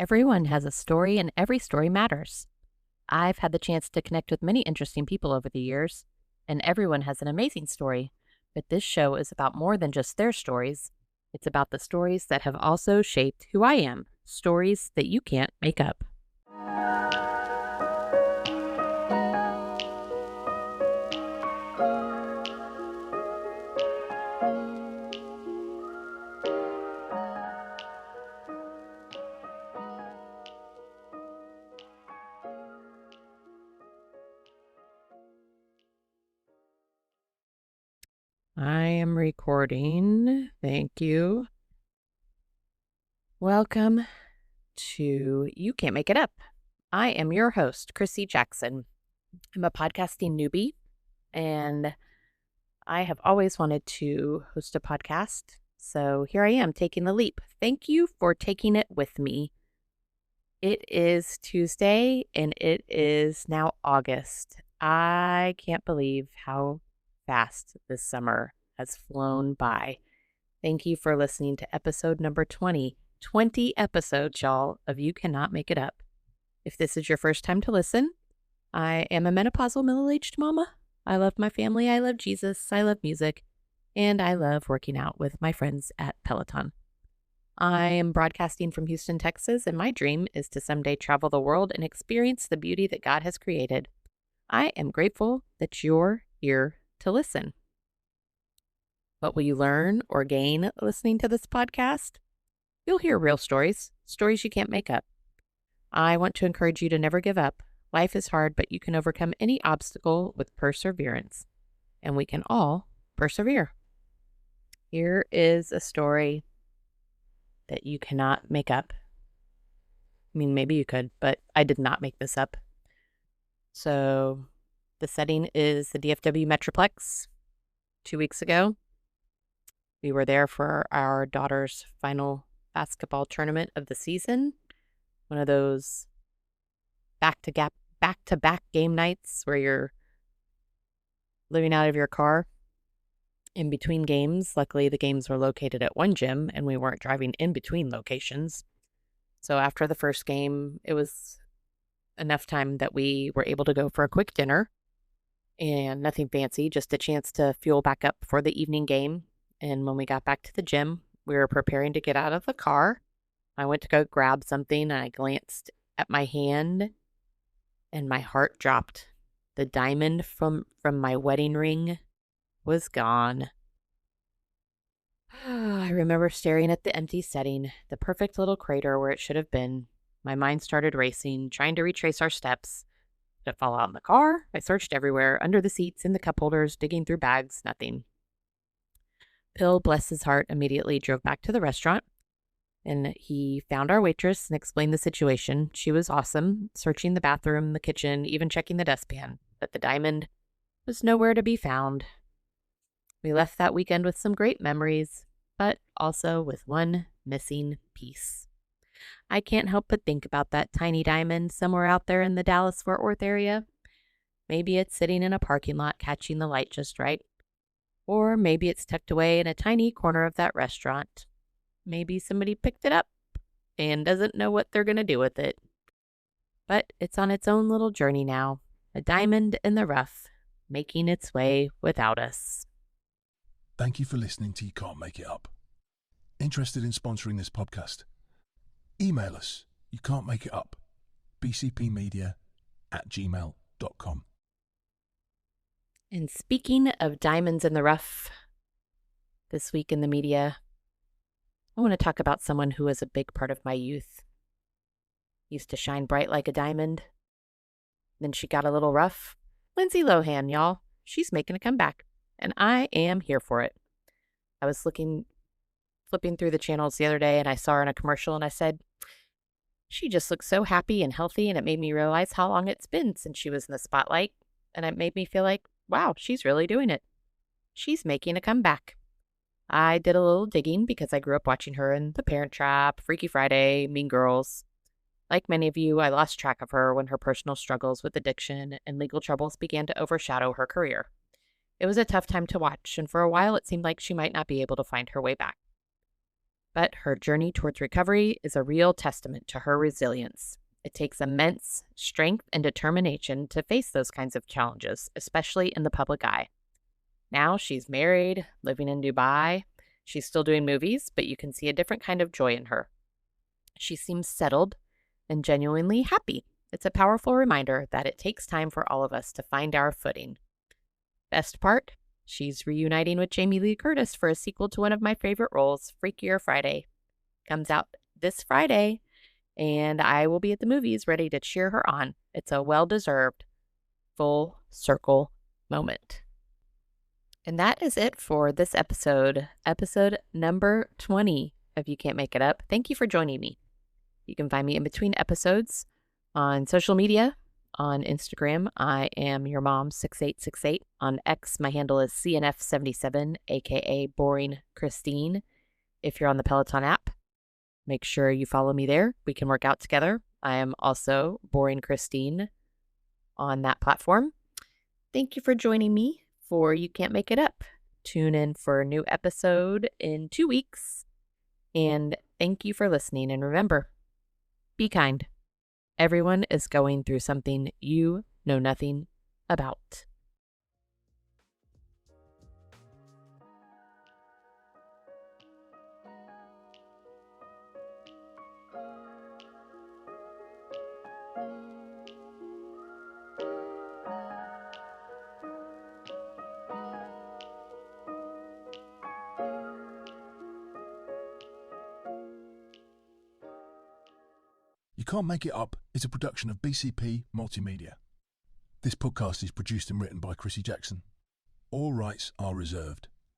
Everyone has a story, and every story matters. I've had the chance to connect with many interesting people over the years, and everyone has an amazing story. But this show is about more than just their stories. It's about the stories that have also shaped who I am, stories that you can't make up. I am recording. Thank you. Welcome to You Can't Make It Up. I am your host, Chrissy Jackson. I'm a podcasting newbie, and I have always wanted to host a podcast. So here I am taking the leap. Thank you for taking it with me. It is Tuesday, and it is now August. I can't believe how fast this summer has flown by. Thank you for listening to episode number 20. 20 episodes, y'all, of You Cannot Make It Up. If this is your first time to listen, I am a menopausal middle-aged mama. I love my family, I love Jesus, I love music, and I love working out with my friends at Peloton. I am broadcasting from Houston, Texas, and my dream is to someday travel the world and experience the beauty that God has created. I am grateful that you're here to listen. What will you learn or gain listening to this podcast? You'll hear real stories, stories you can't make up. I want to encourage you to never give up. Life is hard, but you can overcome any obstacle with perseverance, and we can all persevere. Here is a story that you cannot make up. I mean, maybe you could, but I did not make this up. So the setting is the DFW Metroplex. 2 weeks ago, we were there for our daughter's final basketball tournament of the season. One of those back-to-back game nights where you're living out of your car in between games. Luckily, the games were located at one gym, and we weren't driving in between locations. So after the first game, it was enough time that we were able to go for a quick dinner, and nothing fancy, just a chance to fuel back up for the evening game. And when we got back to the gym, we were preparing to get out of the car. I went to go grab something, and I glanced at my hand, and my heart dropped. The diamond from my wedding ring was gone. I remember staring at the empty setting, the perfect little crater where it should have been. My mind started racing, trying to retrace our steps. Did it fall out in the car? I searched everywhere, under the seats, in the cup holders, digging through bags, nothing. Bill, bless his heart, immediately drove back to the restaurant, and he found our waitress and explained the situation. She was awesome, searching the bathroom, the kitchen, even checking the dustpan, but the diamond was nowhere to be found. We left that weekend with some great memories, but also with one missing piece. I can't help but think about that tiny diamond somewhere out there in the Dallas-Fort Worth area. Maybe it's sitting in a parking lot catching the light just right. Or maybe it's tucked away in a tiny corner of that restaurant. Maybe somebody picked it up and doesn't know what they're going to do with it. But it's on its own little journey now, a diamond in the rough, making its way without us. Thank you for listening to You Can't Make It Up. Interested in sponsoring this podcast? Email us, youcan'tmakeitup, bcpmedia@gmail.com. And speaking of diamonds in the rough, this week in the media, I want to talk about someone who was a big part of my youth. Used to shine bright like a diamond. Then she got a little rough. Lindsay Lohan, y'all. She's making a comeback, and I am here for it. I was flipping through the channels the other day, and I saw her in a commercial, and I said, she just looks so happy and healthy, and it made me realize how long it's been since she was in the spotlight, and it made me feel like, wow, she's really doing it. She's making a comeback. I did a little digging because I grew up watching her in The Parent Trap, Freaky Friday, Mean Girls. Like many of you, I lost track of her when her personal struggles with addiction and legal troubles began to overshadow her career. It was a tough time to watch, and for a while it seemed like she might not be able to find her way back. But her journey towards recovery is a real testament to her resilience. It takes immense strength and determination to face those kinds of challenges, especially in the public eye. Now she's married, living in Dubai. She's still doing movies, but you can see a different kind of joy in her. She seems settled and genuinely happy. It's a powerful reminder that it takes time for all of us to find our footing. Best part? She's reuniting with Jamie Lee Curtis for a sequel to one of my favorite roles, Freakier Friday. Comes out this Friday, and I will be at the movies ready to cheer her on. It's a well-deserved full circle moment. And that is it for this episode number 20 of You Can't Make It Up. Thank you for joining me. You can find me in between episodes on social media. On Instagram, I am your mom 6868. On X, my handle is CNF77, aka Boring Christine. If you're on the Peloton app, make sure you follow me there. We can work out together. I am also Boring Christine on that platform. Thank you for joining me for You Can't Make It Up. Tune in for a new episode in 2 weeks. And thank you for listening. And remember, be kind. Everyone is going through something you know nothing about. You Can't Make It Up is a production of BCP Multimedia. This podcast is produced and written by Chrissy Jackson. All rights are reserved.